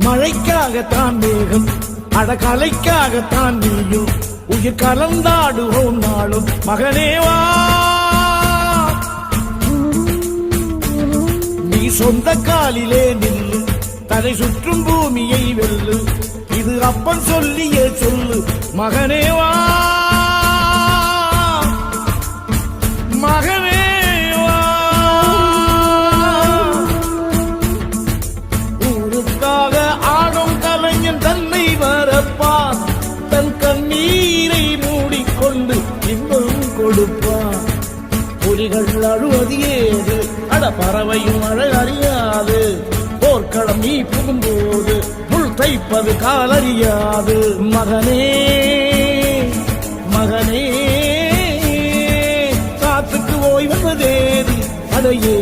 மழைக்காகத்தான் மேகம் அடகலைக்காகத்தான் நீயும் உயிர் கலந்தாடுவோம் நாளும் மகனேவா. நீ சொந்த காலிலே நில்லு தலை சுற்றும் பூமியை வெல்லு இது அப்பன் சொல்லியே சொல்லு மகனேவா மகனேவா. ஊருக்காக ஆடும் கலைஞன் தன்னை வரப்பான் தன் கண்ணீரை மூடிக்கொண்டு இன்பம் கொடுப்பான். புலிகள் அழுவது ஏது அட பறவையும் அழ அறியாது போர்க்களம் நீ புகும்போது முள் தைப்பது காலறியாது மகனே மகனே காத்துக்கு ஓய்வதேதி அதையே